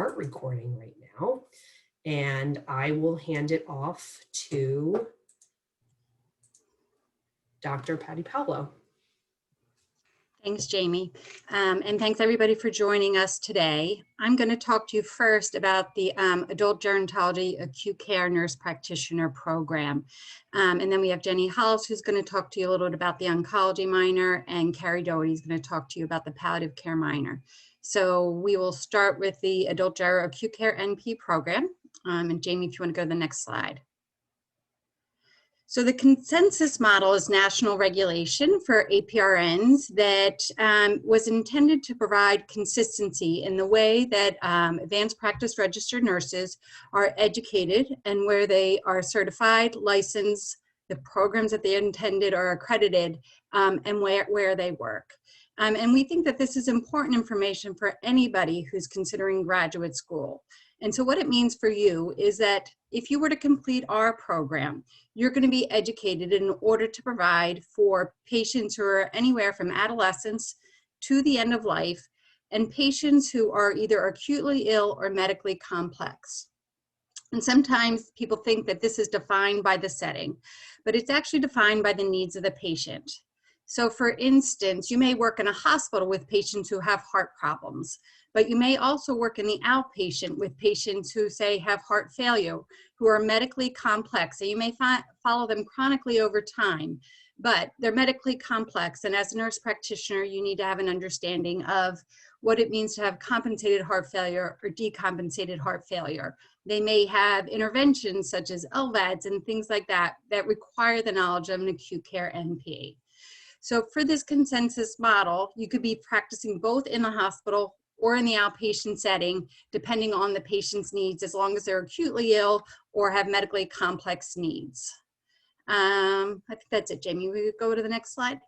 start recording right now, and I will hand it off to Dr. Patty Pablo. Thanks, Jamie. And thanks everybody for joining us today. I'm going to talk to you first about the Adult-Gerontology Acute Care Nurse Practitioner Program. And then we have Jenny Hollis, who's going to talk to you a little bit about the Oncology minor, and Carrie Doherty is going to talk to you about the Palliative Care minor. So we will start with the Adult-Gero Acute Care NP program. And Jamie, if you want to go to the next slide. So the consensus model is national regulation for APRNs that was intended to provide consistency in the way that advanced practice registered nurses are educated and where they are certified, licensed, the programs that they intended are accredited, and where they work. And we think that this is important information for anybody who's considering graduate school. And so what it means for you is that if you were to complete our program, you're going to be educated in order to provide for patients who are anywhere from adolescence to the end of life, and patients who are either acutely ill or medically complex. And sometimes people think that this is defined by the setting, but it's actually defined by the needs of the patient. So for instance, you may work in a hospital with patients who have heart problems, but you may also work in the outpatient with patients who say have heart failure, who are medically complex. So you may follow them chronically over time, but they're medically complex. And as a nurse practitioner, you need to have an understanding of what it means to have compensated heart failure or decompensated heart failure. They may have interventions such as LVADs and things like that that require the knowledge of an acute care NP. So for this consensus model, you could be practicing both in the hospital or in the outpatient setting, depending on the patient's needs, as long as they're acutely ill or have medically complex needs. I think that's it, Jamie. We could go to the next slide.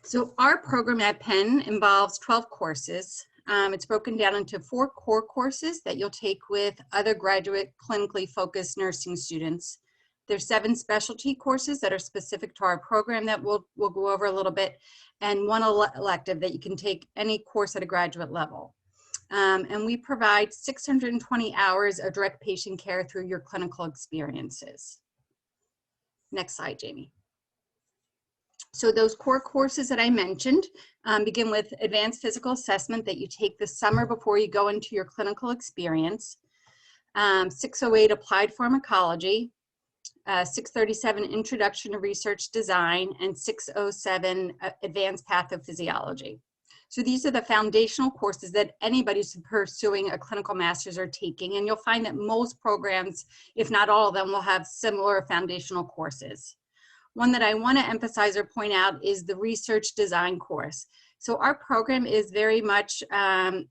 So our program at Penn involves 12 courses. It's broken down into 4 core courses that you'll take with other graduate clinically focused nursing students. There's 7 specialty courses that are specific to our program that we'll go over a little bit, and 1 elective that you can take any course at a graduate level. And we provide 620 hours of direct patient care through your clinical experiences. Next slide, Jamie. So those core courses that I mentioned begin with advanced physical assessment that you take this summer before you go into your clinical experience, 608 applied pharmacology, 637 Introduction to Research Design, and 607 Advanced Pathophysiology. So these are the foundational courses that anybody who's pursuing a clinical master's are taking, and you'll find that most programs, if not all of them, will have similar foundational courses. One that I want to emphasize or point out is the research design course. So our program is very much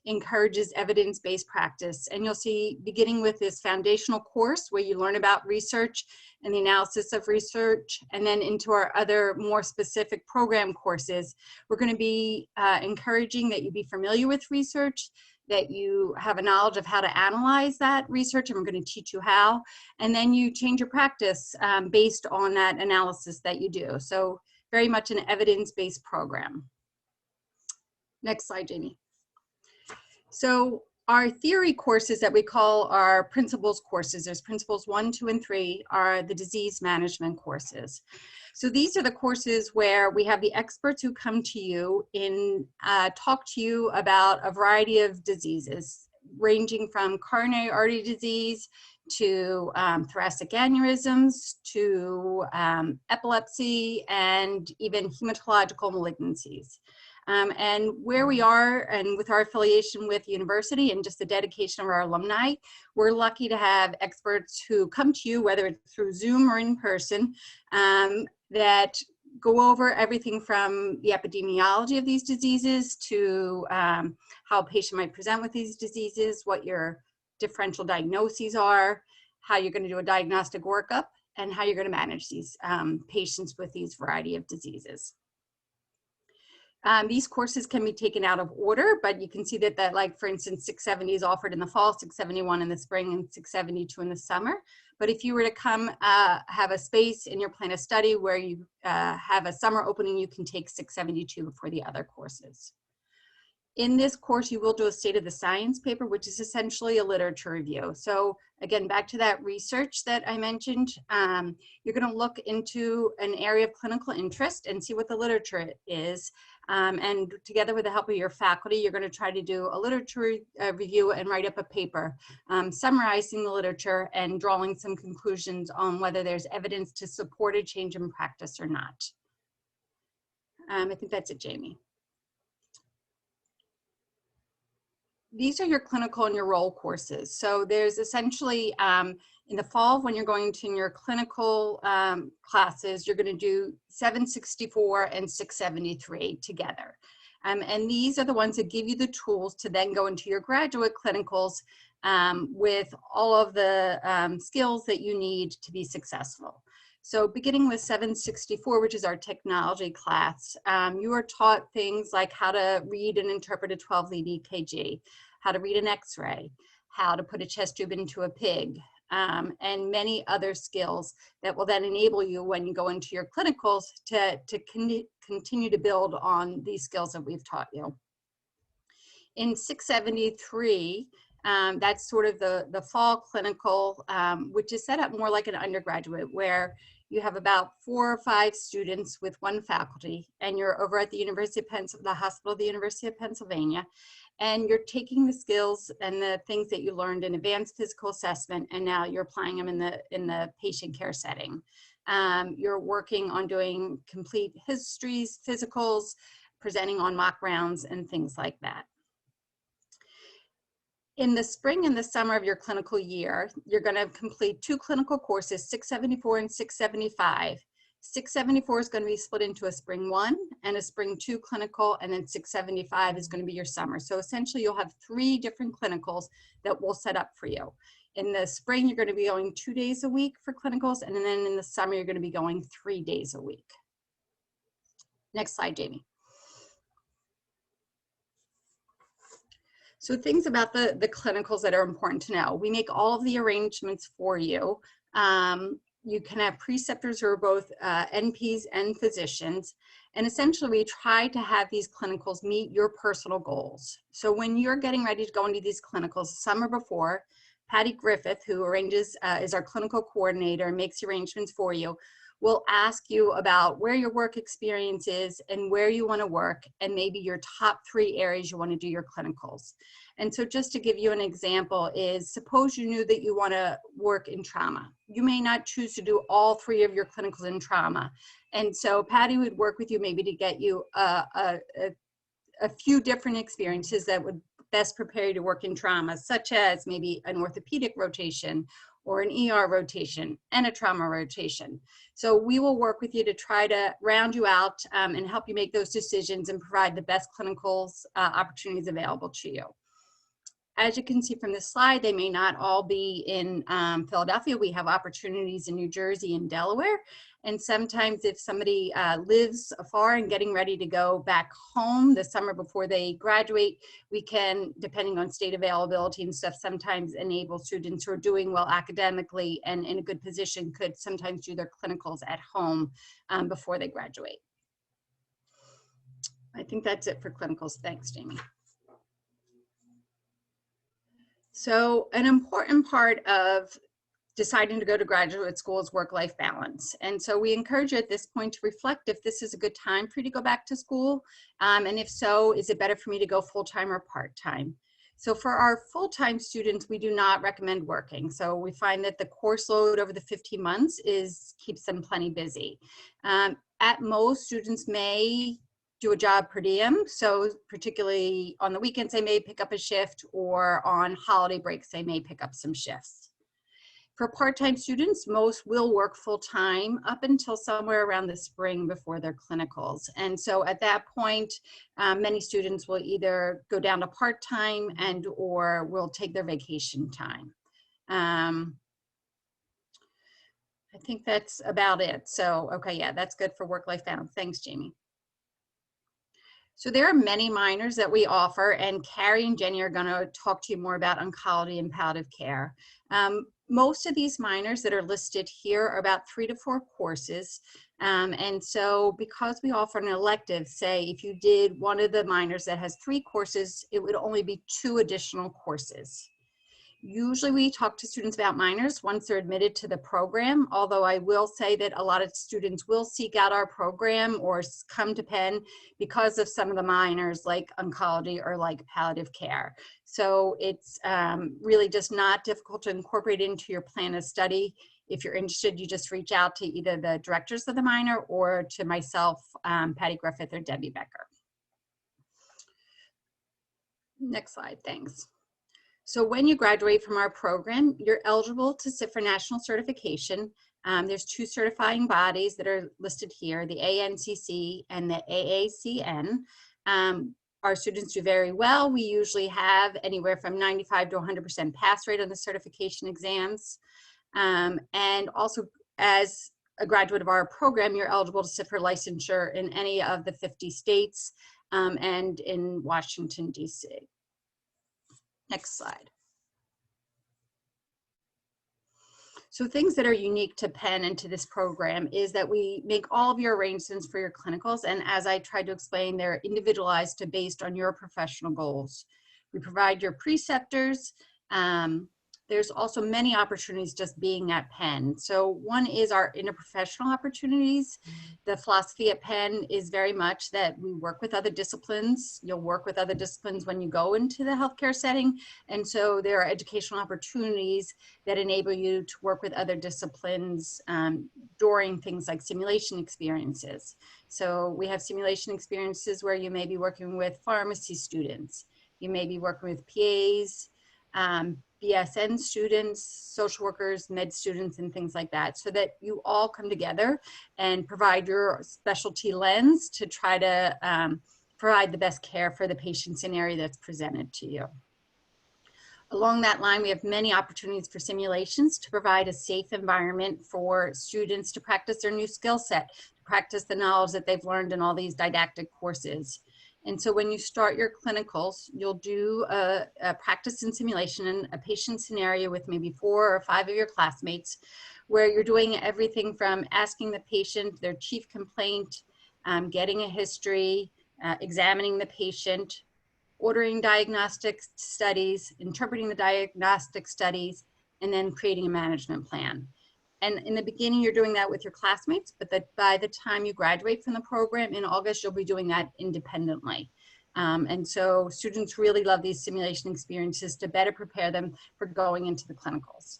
encourages evidence-based practice, and you'll see beginning with this foundational course where you learn about research and the analysis of research, and then into our other more specific program courses, we're going to be encouraging that you be familiar with research, that you have a knowledge of how to analyze that research, and we're going to teach you how, and then you change your practice based on that analysis that you do. So very much an evidence-based program. Next slide, Jamie. So our theory courses that we call our principles courses, there's principles 1, 2, and 3, are the disease management courses. So these are the courses where we have the experts who come to you and talk to you about a variety of diseases, ranging from coronary artery disease to thoracic aneurysms to epilepsy and even hematological malignancies. And where we are, and with our affiliation with the university and just the dedication of our alumni, we're lucky to have experts who come to you, whether it's through Zoom or in person, that go over everything from the epidemiology of these diseases to how a patient might present with these diseases, what your differential diagnoses are, how you're going to do a diagnostic workup, and how you're going to manage these patients with these variety of diseases. These courses can be taken out of order, but you can see that, like, for instance, 670 is offered in the fall, 671 in the spring, and 672 in the summer. But if you were to come have a space in your plan of study where you have a summer opening, you can take 672 for the other courses. In this course, you will do a state of the science paper, which is essentially a literature review. So again, back to that research that I mentioned, you're going to look into an area of clinical interest and see what the literature is. And together with the help of your faculty, you're going to try to do a literature review and write up a paper summarizing the literature and drawing some conclusions on whether there's evidence to support a change in practice or not. I think that's it, Jamie. These are your clinical and your role courses. So there's essentially, in the fall, when you're going to your clinical classes, you're going to do 764 and 673 together. And these are the ones that give you the tools to then go into your graduate clinicals with all of the skills that you need to be successful. So beginning with 764, which is our technology class, you are taught things like how to read and interpret a 12-lead EKG, how to read an x-ray, how to put a chest tube into a pig, and many other skills that will then enable you when you go into your clinicals to continue to build on these skills that we've taught you. In 673, that's sort of the fall clinical, which is set up more like an undergraduate, where you have about 4 or 5 students with 1 faculty, and you're over at the University of the Hospital of the University of Pennsylvania, and you're taking the skills and the things that you learned in advanced physical assessment, and now you're applying them in the patient care setting. You're working on doing complete histories, physicals, presenting on mock rounds, and things like that. In the spring and the summer of your clinical year, you're going to complete 2 clinical courses, 674 and 675. 674 is going to be split into a spring 1 and a spring 2 clinical, and then 675 is going to be your summer. So essentially you'll have 3 different clinicals that we'll set up for you. In the spring, you're going to be going 2 days a week for clinicals, and then in the summer, you're going to be going 3 days a week. Next slide, Jamie. So things about the clinicals that are important to know. We make all of the arrangements for you. You can have preceptors who are both NPs and physicians. And essentially, we try to have these clinicals meet your personal goals. So when you're getting ready to go into these clinicals, the summer before, Patty Griffith, who arranges, is our clinical coordinator and makes the arrangements for you, will ask you about where your work experience is and where you want to work, and maybe your top 3 areas you want to do your clinicals. And so just to give you an example is, suppose you knew that you want to work in trauma. You may not choose to do all 3 of your clinicals in trauma. And so Patty would work with you maybe to get you a few different experiences that would best prepare you to work in trauma, such as maybe an orthopedic rotation or an ER rotation and a trauma rotation. So we will work with you to try to round you out and help you make those decisions and provide the best clinicals opportunities available to you. As you can see from this slide, they may not all be in Philadelphia. We have opportunities in New Jersey and Delaware. And sometimes if somebody lives afar and getting ready to go back home the summer before they graduate, we can, depending on state availability and stuff, sometimes enable students who are doing well academically and in a good position could sometimes do their clinicals at home before they graduate. I think that's it for clinicals. Thanks, Jamie. So an important part of deciding to go to graduate school is work-life balance. And so we encourage you at this point to reflect if this is a good time for you to go back to school. And if so, is it better for me to go full-time or part-time? So for our full-time students, we do not recommend working. So we find that the course load over the 15 months keeps them plenty busy. At most, students may do a job per diem. So particularly on the weekends, they may pick up a shift, or on holiday breaks, they may pick up some shifts. For part-time students, most will work full-time up until somewhere around the spring before their clinicals. And so at that point, many students will either go down to part-time and or will take their vacation time. I think that's about it. So, okay, yeah, that's good for work-life balance. Thanks, Jamie. So there are many minors that we offer, and Carrie and Jenny are going to talk to you more about oncology and palliative care. Most of these minors that are listed here are about 3 to 4 courses. And so because we offer an elective, say if you did one of the minors that has 3 courses, it would only be 2 additional courses. Usually we talk to students about minors once they're admitted to the program, although I will say that a lot of students will seek out our program or come to Penn because of some of the minors like oncology or like palliative care. So it's really just not difficult to incorporate into your plan of study. If you're interested, you just reach out to either the directors of the minor or to myself, Patty Griffith or Debbie Becker. Next slide, thanks. So when you graduate from our program, you're eligible to sit for national certification. There's 2 certifying bodies that are listed here, the ANCC and the AACN. Our students do very well. We usually have anywhere from 95 to 100% pass rate on the certification exams. And also, as a graduate of our program, you're eligible to sit for licensure in any of the 50 states and in Washington, D.C. Next slide. So things that are unique to Penn and to this program is that we make all of your arrangements for your clinicals, and as I tried to explain, they're individualized to based on your professional goals. We provide your preceptors. There's also many opportunities just being at Penn. So one is our interprofessional opportunities. The philosophy at Penn is very much that we work with other disciplines. You'll work with other disciplines when you go into the healthcare setting. And so there are educational opportunities that enable you to work with other disciplines during things like simulation experiences. So we have simulation experiences where you may be working with pharmacy students. You may be working with PAs, BSN students, social workers, med students, and things like that, so that you all come together and provide your specialty lens to try to provide the best care for the patient scenario that's presented to you. Along that line, we have many opportunities for simulations to provide a safe environment for students to practice their new skill set, to practice the knowledge that they've learned in all these didactic courses. And so when you start your clinicals, you'll do a practice in simulation in a patient scenario with maybe 4 or 5 of your classmates, where you're doing everything from asking the patient their chief complaint, getting a history, examining the patient, ordering diagnostic studies, interpreting the diagnostic studies, and then creating a management plan. And in the beginning, you're doing that with your classmates, but that by the time you graduate from the program in August, you'll be doing that independently. And so students really love these simulation experiences to better prepare them for going into the clinicals.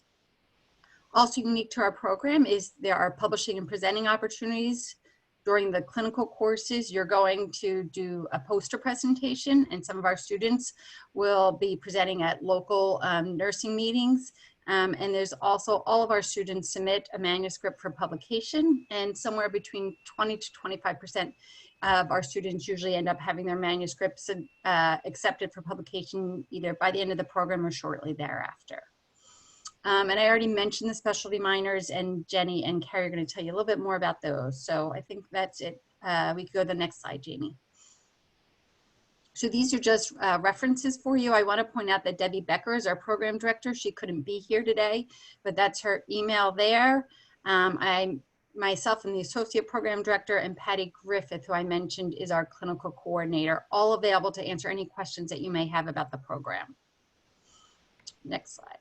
Also unique to our program is there are publishing and presenting opportunities. During the clinical courses, you're going to do a poster presentation, and some of our students will be presenting at local nursing meetings. And there's also all of our students submit a manuscript for publication, and somewhere between 20 to 25% of our students usually end up having their manuscripts accepted for publication either by the end of the program or shortly thereafter. And I already mentioned the specialty minors, and Jenny and Carrie are going to tell you a little bit more about those. So I think that's it. We could go to the next slide, Jamie. So these are just references for you. I want to point out that Debbie Becker is our program director. She couldn't be here today, but that's her email there. Myself and the associate program director, and Patty Griffith, who I mentioned, is our clinical coordinator, all available to answer any questions that you may have about the program. Next slide.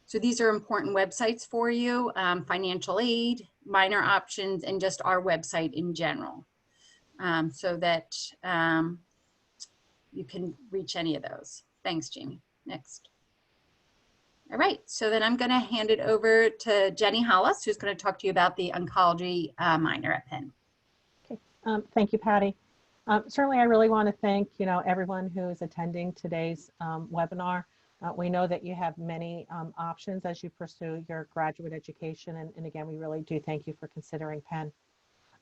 So these are important websites for you, financial aid, minor options, and just our website in general, so that you can reach any of those. Thanks, Jamie. Next. All right, so then I'm going to hand it over to Jenny Hollis, who's going to talk to you about the oncology minor at Penn. Okay, thank you, Patty. Certainly, I really want to thank everyone who is attending today's webinar. We know that you have many options as you pursue your graduate education, and again, we really do thank you for considering Penn.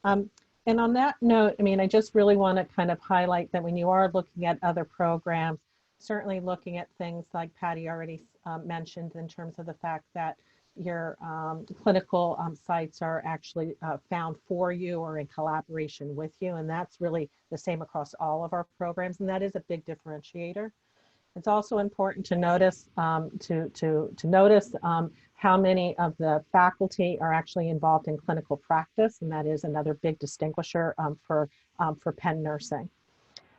And on that note, I just really want to kind of highlight that when you are looking at other programs, certainly looking at things like Patty already mentioned in terms of the fact that your clinical sites are actually found for you or in collaboration with you, and that's really the same across all of our programs, and that is a big differentiator. It's also important to notice how many of the faculty are actually involved in clinical practice, and that is another big distinguisher for Penn Nursing.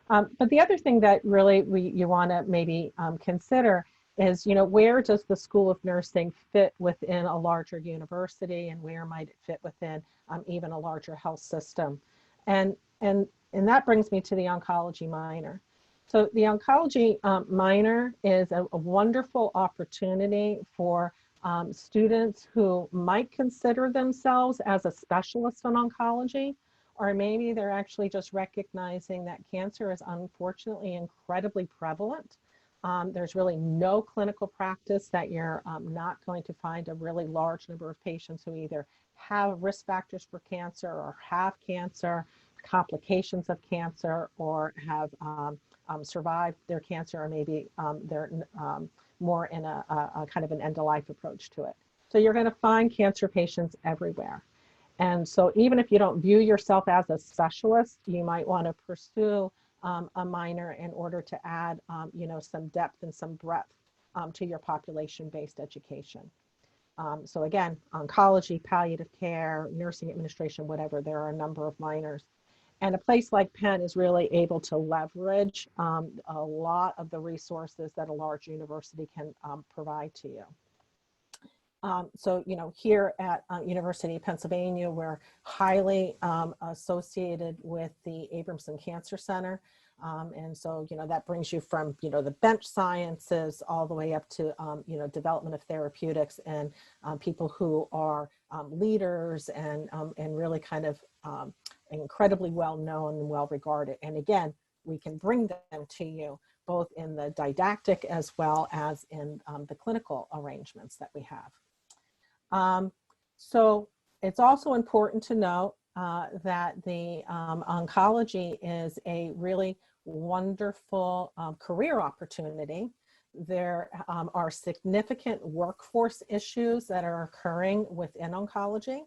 But the other thing that really you want to maybe consider is, where does the School of Nursing fit within a larger university, and where might it fit within even a larger health system? And that brings me to the oncology minor. So the oncology minor is a wonderful opportunity for students who might consider themselves as a specialist in oncology, or maybe they're actually just recognizing that cancer is unfortunately incredibly prevalent. There's really no clinical practice that you're not going to find a really large number of patients who either have risk factors for cancer or have cancer, complications of cancer, or have survived their cancer, or maybe they're more in a kind of an end-of-life approach to it. So you're going to find cancer patients everywhere. And so even if you don't view yourself as a specialist, you might want to pursue a minor in order to add, some depth and some breadth to your population-based education. So again, oncology, palliative care, nursing administration, whatever, there are a number of minors. And a place like Penn is really able to leverage a lot of the resources that a large university can provide to you. So, here at University of Pennsylvania, we're highly associated with the Abramson Cancer Center. And so, that brings you from, the bench sciences all the way up to, development of therapeutics, and people who are leaders and really kind of incredibly well known and well regarded. And again, we can bring them to you both in the didactic as well as in the clinical arrangements that we have. So it's also important to note that the oncology is a really wonderful career opportunity. There are significant workforce issues that are occurring within oncology.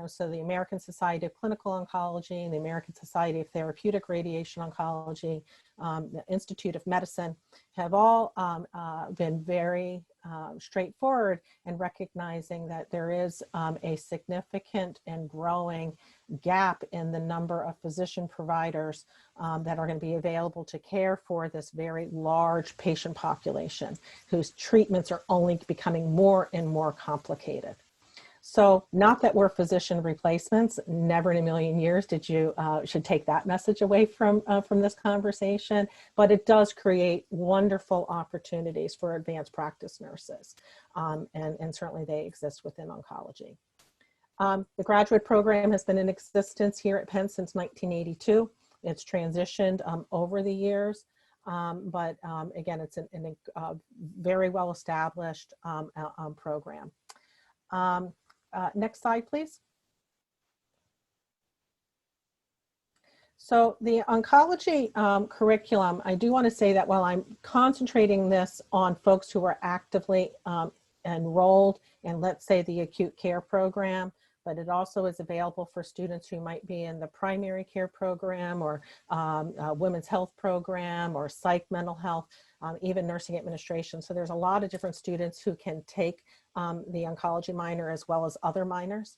So the American Society of Clinical Oncology, the American Society of Therapeutic Radiation Oncology, the Institute of Medicine have all been very straightforward in recognizing that there is a significant and growing gap in the number of physician providers that are going to be available to care for this very large patient population whose treatments are only becoming more and more complicated. So not that we're physician replacements, never in a million years should take that message away from this conversation, but it does create wonderful opportunities for advanced practice nurses, and certainly they exist within oncology. The graduate program has been in existence here at Penn since 1982. It's transitioned over the years, but again, it's a very well established program. Next slide, please. So the oncology curriculum, I do want to say that while I'm concentrating this on folks who are actively enrolled in, let's say, the acute care program, but it also is available for students who might be in the primary care program, or women's health program, or psych mental health, even nursing administration. So there's a lot of different students who can take the oncology minor as well as other minors.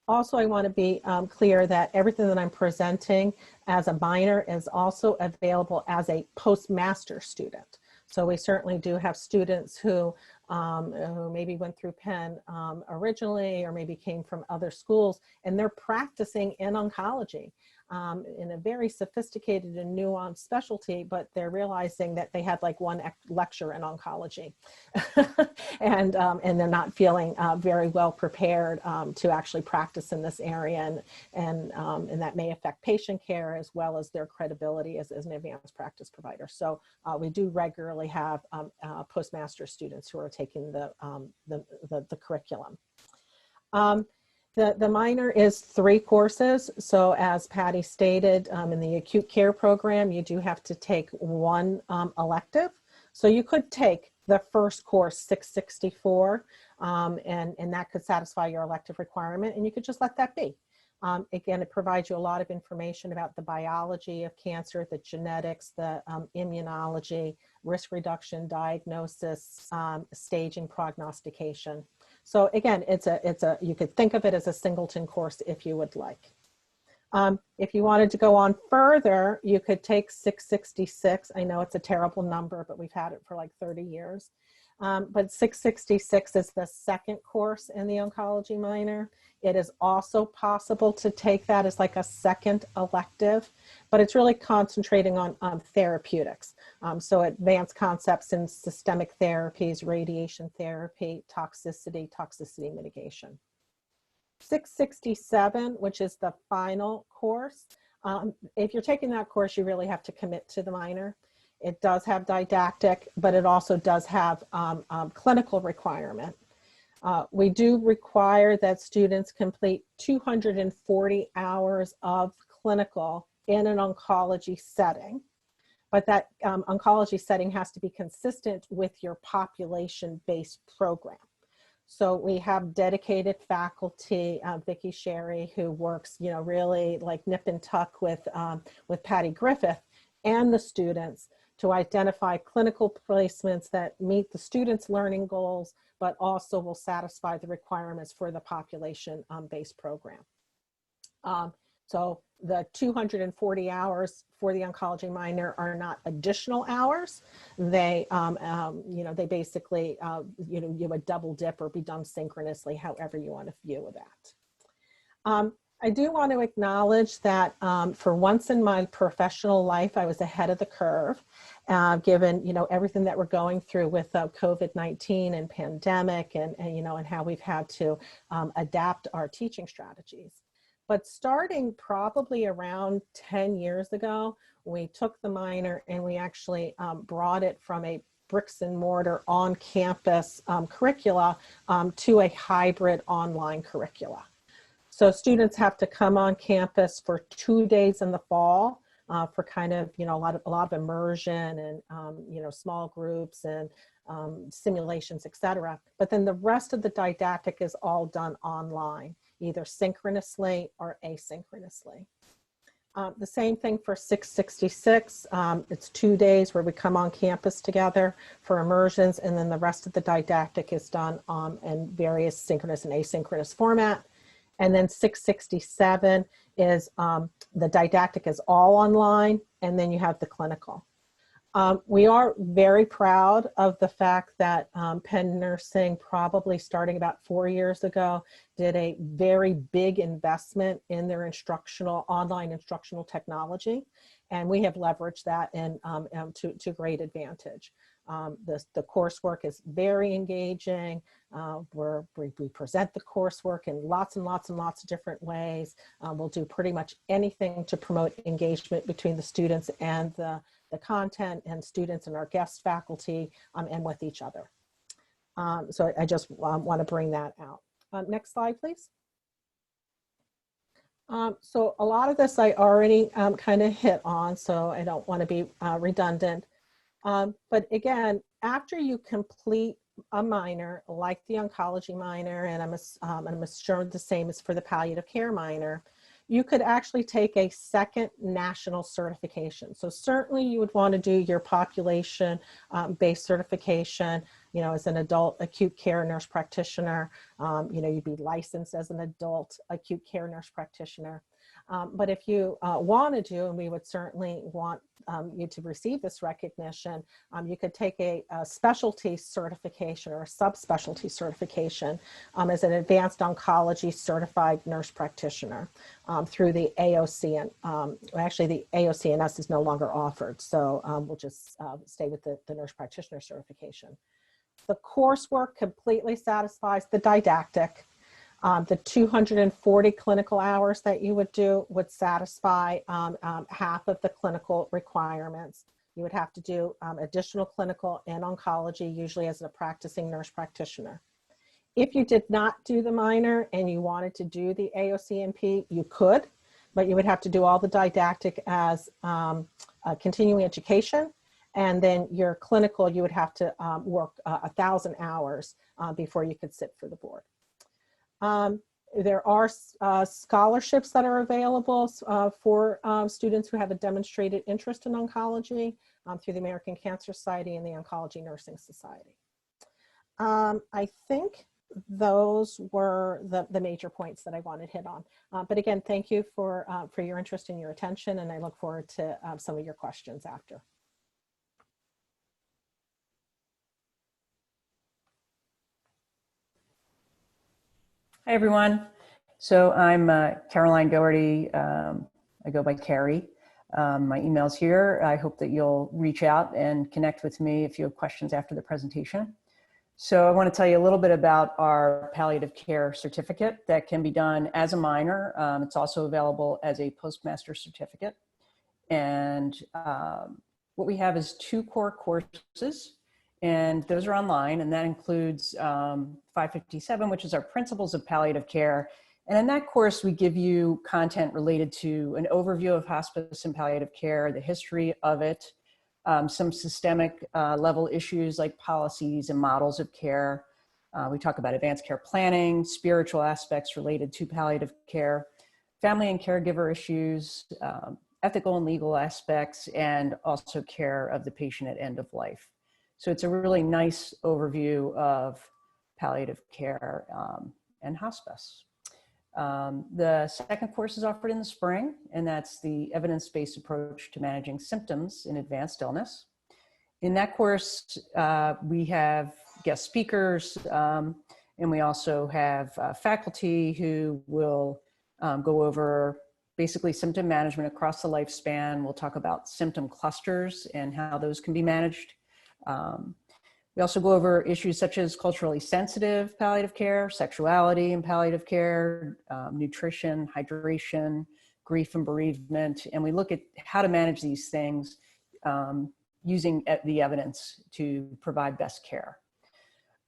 Also, I want to be clear that everything that I'm presenting as a minor is also available as a postmaster student. So we certainly do have students who maybe went through Penn originally, or maybe came from other schools, and they're practicing in oncology in a very sophisticated and nuanced specialty, but they're realizing that they had like one lecture in oncology and they're not feeling very well prepared to actually practice in this area, and that may affect patient care as well as their credibility as an advanced practice provider. So we do regularly have postmaster students who are taking the curriculum. The minor is 3 courses. So as Patty stated, in the acute care program, you do have to take 1 elective. So you could take the first course, 664, and that could satisfy your elective requirement, and you could just let that be. Again, it provides you a lot of information about the biology of cancer, the genetics, the immunology, risk reduction, diagnosis, staging, prognostication. So again, you could think of it as a singleton course if you would like. If you wanted to go on further, you could take 666. I know it's a terrible number, but we've had it for like 30 years. But 666 is the second course in the oncology minor. It is also possible to take that as like a second elective, but it's really concentrating on therapeutics. So advanced concepts in systemic therapies, radiation therapy, toxicity mitigation. 667, which is the final course. If you're taking that course, you really have to commit to the minor. It does have didactic, but it also does have clinical requirement. We do require that students complete 240 hours of clinical in an oncology setting, but that oncology setting has to be consistent with your population-based program. So we have dedicated faculty, Vicki Sherry, who works, really like nip and tuck with Patty Griffith and the students to identify clinical placements that meet the students' learning goals, but also will satisfy the requirements for the population-based program. So the 240 hours for the oncology minor are not additional hours. They, they basically, you would double dip or be done synchronously, however you want to view that. I do want to acknowledge that for once in my professional life, I was ahead of the curve, given, everything that we're going through with COVID-19 and pandemic and how we've had to adapt our teaching strategies. But starting probably around 10 years ago, we took the minor and we actually brought it from a bricks and mortar on campus curricula to a hybrid online curricula. So students have to come on campus for 2 days in the fall for kind of, a lot of immersion and, small groups and simulations, et cetera. But then the rest of the didactic is all done online, either synchronously or asynchronously. The same thing for 666. It's 2 days where we come on campus together for immersions, and then the rest of the didactic is done in various synchronous and asynchronous format. And then 667 is the didactic is all online, and then you have the clinical. We are very proud of the fact that Penn Nursing, probably starting about 4 years ago, did a very big investment in their online instructional technology. And we have leveraged that to great advantage. The coursework is very engaging. We present the coursework in lots and lots and lots of different ways. We'll do pretty much anything to promote engagement between the students and the content, and students and our guest faculty, and with each other. So I just want to bring that out. Next slide, please. So a lot of this I already kind of hit on, so I don't want to be redundant. But again, after you complete a minor like the oncology minor, and I'm sure the same is for the palliative care minor, you could actually take a second national certification. So certainly you would want to do your population based certification, as an adult acute care nurse practitioner. You'd be licensed as an adult acute care nurse practitioner. But if you wanted to, and we would certainly want you to receive this recognition, you could take a specialty certification or a subspecialty certification as an advanced oncology certified nurse practitioner through the AOC. And actually the AOCNS is no longer offered, so we'll just stay with the nurse practitioner certification. The coursework completely satisfies the didactic. The 240 clinical hours that you would do would satisfy half of the clinical requirements. You would have to do additional clinical in oncology, usually as a practicing nurse practitioner. If you did not do the minor and you wanted to do the AOCNP, you could, but you would have to do all the didactic as continuing education. And then your clinical, you would have to work 1,000 hours before you could sit for the board. There are scholarships that are available for students who have a demonstrated interest in oncology through the American Cancer Society and the Oncology Nursing Society. I think those were the major points that I wanted to hit on. But again, thank you for your interest and your attention, and I look forward to some of your questions after. Hi, everyone. So I'm Caroline Doherty. I go by Carrie. My email's here. I hope that you'll reach out and connect with me if you have questions after the presentation. So I want to tell you a little bit about our palliative care certificate that can be done as a minor. It's also available as a postmaster certificate. And what we have is 2 core courses, and those are online, and that includes 557, which is our Principles of Palliative Care. And in that course, we give you content related to an overview of hospice and palliative care, the history of it, some systemic level issues like policies and models of care. We talk about advanced care planning, spiritual aspects related to palliative care, family and caregiver issues, ethical and legal aspects, and also care of the patient at end of life. So it's a really nice overview of palliative care and hospice. The second course is offered in the spring, and that's the evidence-based approach to managing symptoms in advanced illness. In that course, we have guest speakers, and we also have faculty who will go over basically symptom management across the lifespan. We'll talk about symptom clusters and how those can be managed. We also go over issues such as culturally sensitive palliative care, sexuality in palliative care, nutrition, hydration, grief and bereavement, and we look at how to manage these things using the evidence to provide best care.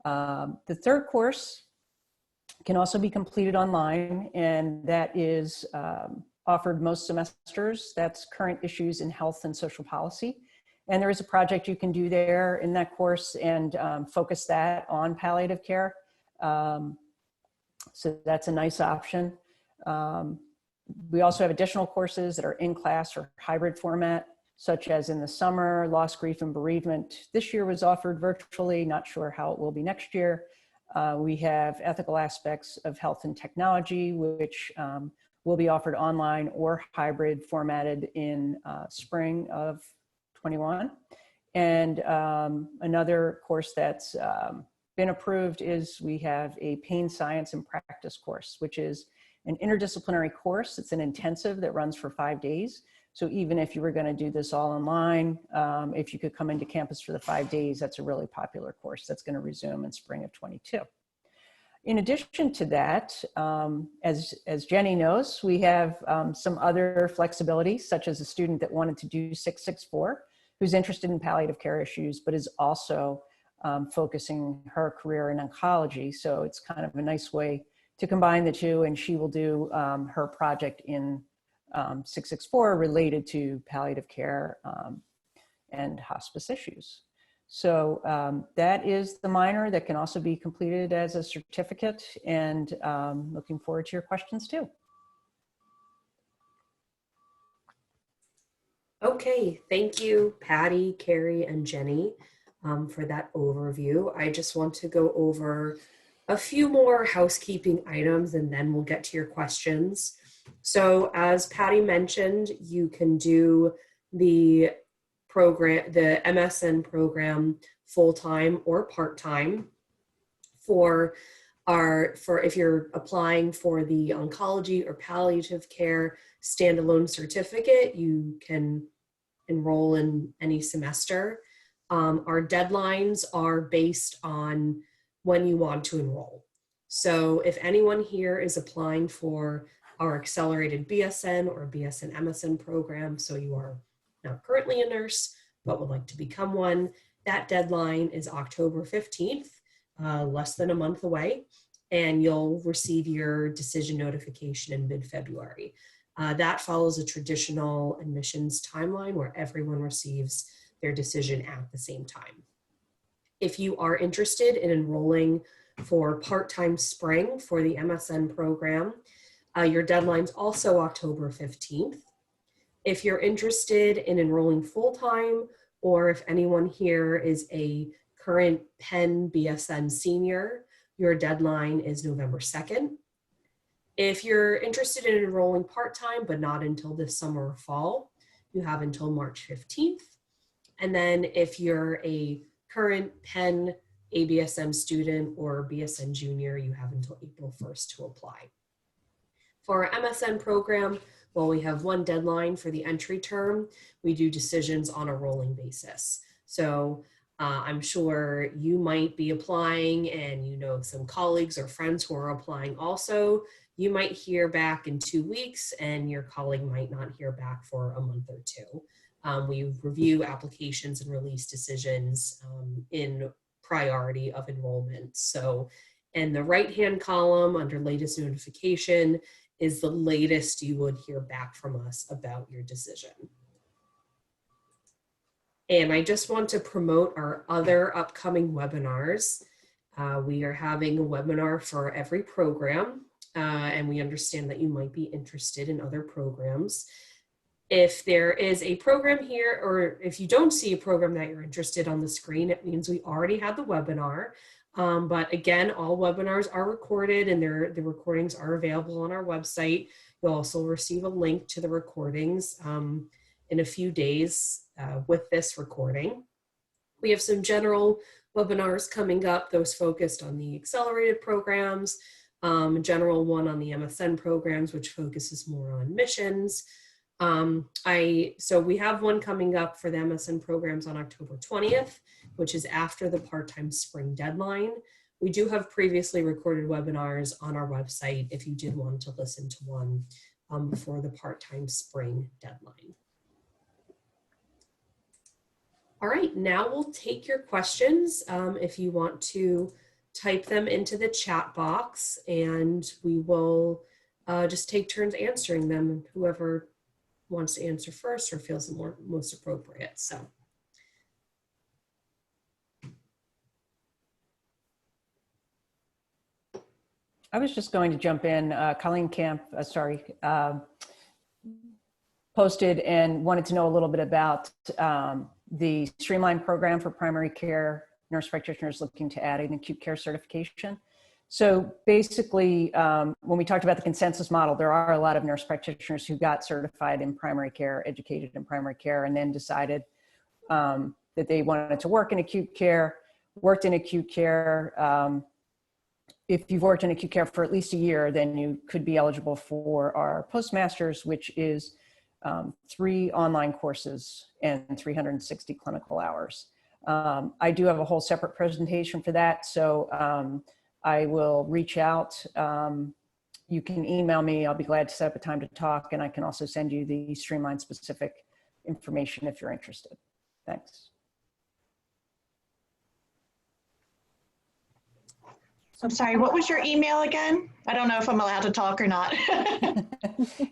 The third course can also be completed online, and that is offered most semesters. That's current issues in health and social policy. And there is a project you can do there in that course and focus that on palliative care. So that's a nice option. We also have additional courses that are in class or hybrid format, such as in the summer, loss, grief, and bereavement. This year was offered virtually, not sure how it will be next year. We have ethical aspects of health and technology, which will be offered online or hybrid formatted in spring of 21. And another course that's been approved is we have a pain science and practice course, which is an interdisciplinary course. It's an intensive that runs for 5 days. So even if you were going to do this all online, if you could come into campus for the 5 days, that's a really popular course that's going to resume in spring of 22. In addition to that, as Jenny knows, we have some other flexibility, such as a student that wanted to do 664, who's interested in palliative care issues, but is also focusing her career in oncology. So it's kind of a nice way to combine the two, and she will do her project in 664 related to palliative care and hospice issues. So that is the minor that can also be completed as a certificate, and looking forward to your questions too. Okay, thank you, Patty, Carrie, and Jenny for that overview. I just want to go over a few more housekeeping items and then we'll get to your questions. So as Patty mentioned, you can do the program, the MSN program, full-time or part-time. For if you're applying for the oncology or palliative care standalone certificate, you can enroll in any semester. Our deadlines are based on when you want to enroll. So if anyone here is applying for our accelerated BSN or BSN MSN program, so you are not currently a nurse, but would like to become one, that deadline is October 15th, less than a month away, and you'll receive your decision notification in mid-February. That follows a traditional admissions timeline where everyone receives their decision at the same time. If you are interested in enrolling for part-time spring for the MSN program. Your deadline's also October 15th. If you're interested in enrolling full-time, or if anyone here is a current Penn BSN senior, your deadline is November 2nd. If you're interested in enrolling part-time, but not until this summer or fall, you have until March 15th. And then if you're a current Penn ABSM student or BSN junior, you have until April 1st to apply. For our MSN program, while we have one deadline for the entry term, we do decisions on a rolling basis. So I'm sure you might be applying and you know some colleagues or friends who are applying also. You might hear back in 2 weeks and your colleague might not hear back for a month or two. We review applications and release decisions in priority of enrollment. So in the right-hand column under latest notification is the latest you would hear back from us about your decision. And I just want to promote our other upcoming webinars. We are having a webinar for every program, and we understand that you might be interested in other programs. If there is a program here, or if you don't see a program that you're interested on the screen, it means we already had the webinar. But again, all webinars are recorded and the recordings are available on our website. You'll also receive a link to the recordings in a few days with this recording. We have some general webinars coming up, those focused on the accelerated programs, a general one on the MSN programs, which focuses more on missions. So we have one coming up for the MSN programs on October 20th, which is after the part-time spring deadline. We do have previously recorded webinars on our website if you did want to listen to one before the part-time spring deadline. All right, now we'll take your questions if you want to type them into the chat box, and we will just take turns answering them, whoever wants to answer first or feels most appropriate. So. I was just going to jump in. Colleen Camp, posted and wanted to know a little bit about the Streamline program for primary care nurse practitioners looking to add an acute care certification. So basically, when we talked about the consensus model, there are a lot of nurse practitioners who got certified in primary care, educated in primary care, and then decided that they wanted to work in acute care, worked in acute care. If you've worked in acute care for at least a year, then you could be eligible for our postmasters, which is 3 online courses and 360 clinical hours. I do have a whole separate presentation for that, so I will reach out. You can email me. I'll be glad to set up a time to talk, and I can also send you the Streamline specific information if you're interested. Thanks. I'm sorry, what was your email again? I don't know if I'm allowed to talk or not.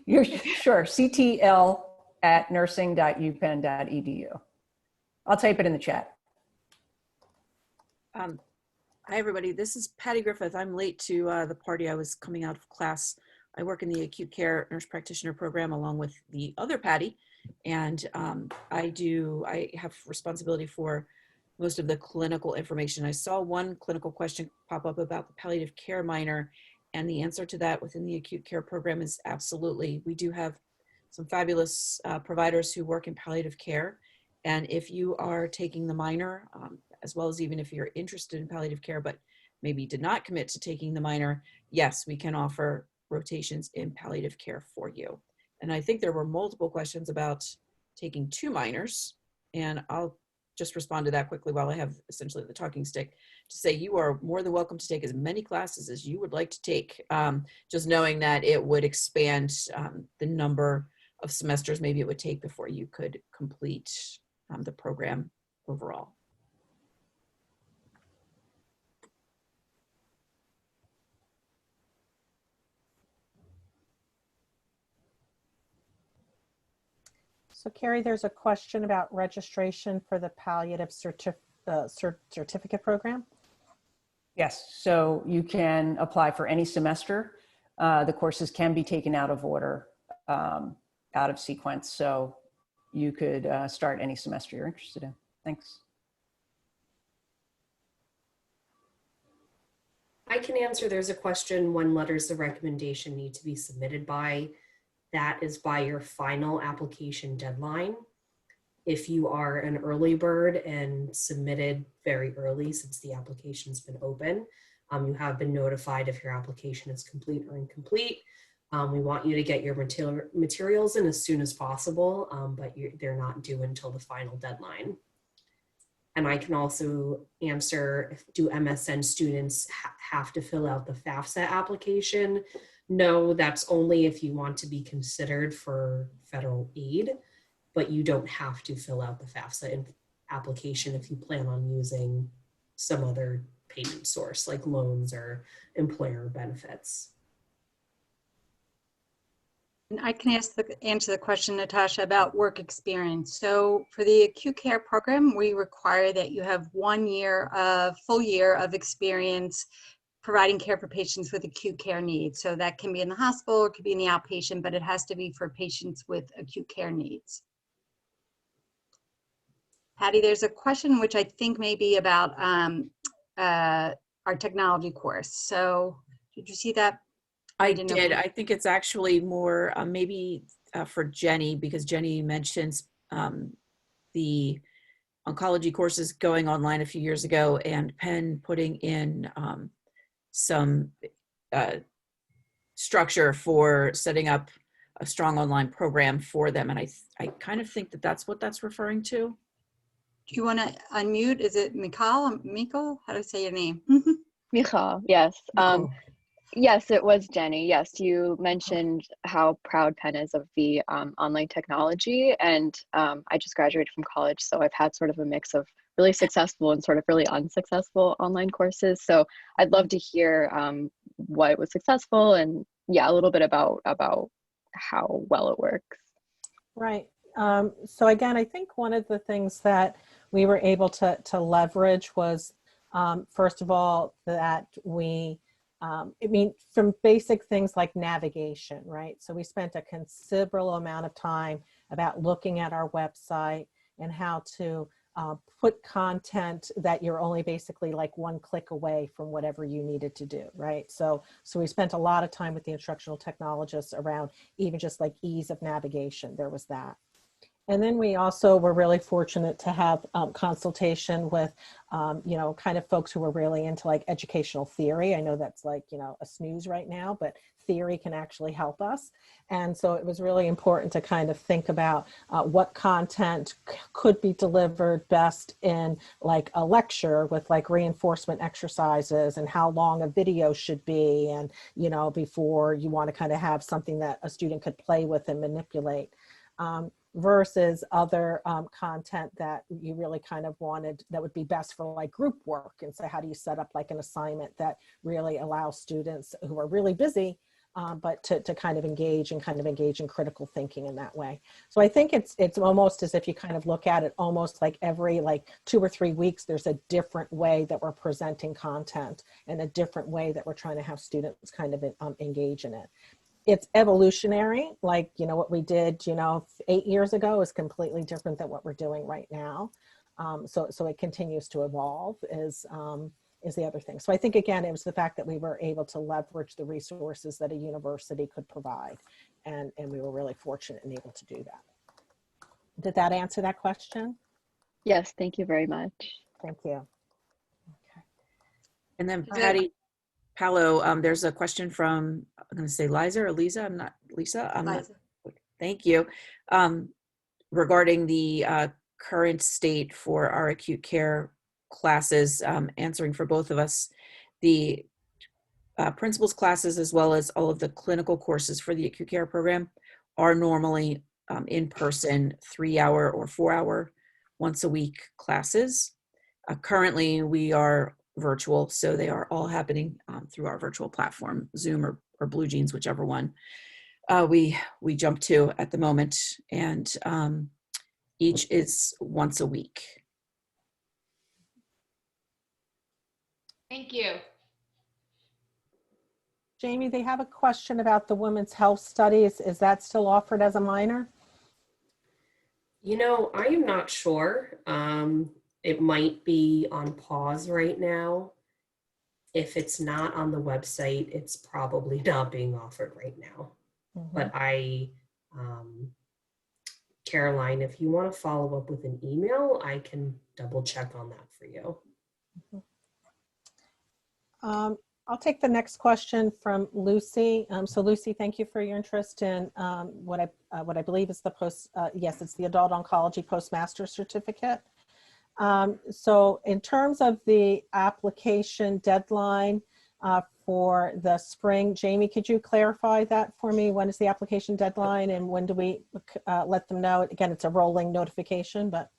You're sure, ctl@nursing.upenn.edu. I'll type it in the chat. Hi, everybody. This is Patty Griffith. I'm late to the party. I was coming out of class. I work in the acute care nurse practitioner program along with the other Patty. And I have responsibility for most of the clinical information. I saw one clinical question pop up about the palliative care minor, and the answer to that within the acute care program is absolutely. We do have some fabulous providers who work in palliative care. And if you are taking the minor, as well as even if you're interested in palliative care, but maybe did not commit to taking the minor, yes, we can offer rotations in palliative care for you. And I think there were multiple questions about taking 2 minors, and I'll just respond to that quickly while I have essentially the talking stick to say you are more than welcome to take as many classes as you would like to take, just knowing that it would expand the number of semesters maybe it would take before you could complete the program overall. So Carrie, there's a question about registration for the palliative certificate program. Yes, so you can apply for any semester. The courses can be taken out of order, out of sequence. So you could start any semester you're interested in. Thanks. I can answer. There's a question, when letters of recommendation need to be submitted by. That is by your final application deadline. If you are an early bird and submitted very early, since the application's been open, you have been notified if your application is complete or incomplete. We want you to get your materials in as soon as possible, but they're not due until the final deadline. And I can also answer, do MSN students have to fill out the FAFSA application? No, that's only if you want to be considered for federal aid, but you don't have to fill out the FAFSA application if you plan on using some other payment source like loans or employer benefits. And I can answer the question, Natasha, about work experience. So for the acute care program, we require that you have 1 year of full year of experience providing care for patients with acute care needs. So that can be in the hospital, or it could be in the outpatient, but it has to be for patients with acute care needs. Patty, there's a question which I think may be about our technology course. So did you see that? I did. I think it's actually more maybe for Jenny, because Jenny mentions the oncology courses going online a few years ago, and Penn putting in some structure for setting up a strong online program for them. And I kind of think that that's what that's referring to. Do you want to unmute? Is it Mikal? How do I say your name? Michal, yes. Yes, it was Jenny. Yes, you mentioned how proud Penn is of the online technology, and I just graduated from college, so I've had sort of a mix of really successful and sort of really unsuccessful online courses. So I'd love to hear what was successful, and yeah, a little bit about how well it works. Right. So again, I think one of the things that we were able to leverage was, first of all, that we from basic things like navigation, right? So we spent a considerable amount of time about looking at our website and how to put content that you're only basically like one click away from whatever you needed to do, right? So we spent a lot of time with the instructional technologists around even just like ease of navigation. There was that. And then we also were really fortunate to have consultation with, kind of folks who were really into like educational theory. I know that's like, a snooze right now, but theory can actually help us. And so it was really important to kind of think about what content could be delivered best in like a lecture with like reinforcement exercises, and how long a video should be. And, before you want to kind of have something that a student could play with and manipulate. Versus other content that you really kind of wanted that would be best for like group work. And so how do you set up like an assignment that really allows students who are really busy, but to kind of engage in critical thinking in that way. So I think it's almost as if you kind of look at it almost like every like 2 or 3 weeks, there's a different way that we're presenting content and a different way that we're trying to have students kind of engage in it. It's evolutionary, like, what we did, 8 years ago is completely different than what we're doing right now. So it continues to evolve is the other thing. So I think, again, it was the fact that we were able to leverage the resources that a university could provide. And we were really fortunate and able to do that. Did that answer that question? Yes, thank you very much. Thank you. Okay. And then Patty Paolo, there's a question from, I'm going to say Liza or Lisa. I'm not Lisa. Liza. Thank you. Regarding the current state for our acute care classes, answering for both of us, the principals classes, as well as all of the clinical courses for the acute care program, are normally in person 3-hour or 4-hour once a week classes. Currently, we are virtual, so they are all happening through our virtual platform, Zoom or BlueJeans, whichever one we jump to at the moment, and each is once a week. Thank you. Jamie, they have a question about the women's health studies. Is that still offered as a minor? You know, I am not sure. It might be on pause right now. If it's not on the website, it's probably not being offered right now. But Caroline, if you want to follow up with an email, I can double check on that for you. I'll take the next question from Lucy. So Lucy, thank you for your interest in what I believe is the yes, it's the Adult Oncology Postmaster Certificate. So in terms of the application deadline for the spring, Jamie, could you clarify that for me? When is the application deadline and when do we let them know? Again, it's a rolling notification, but.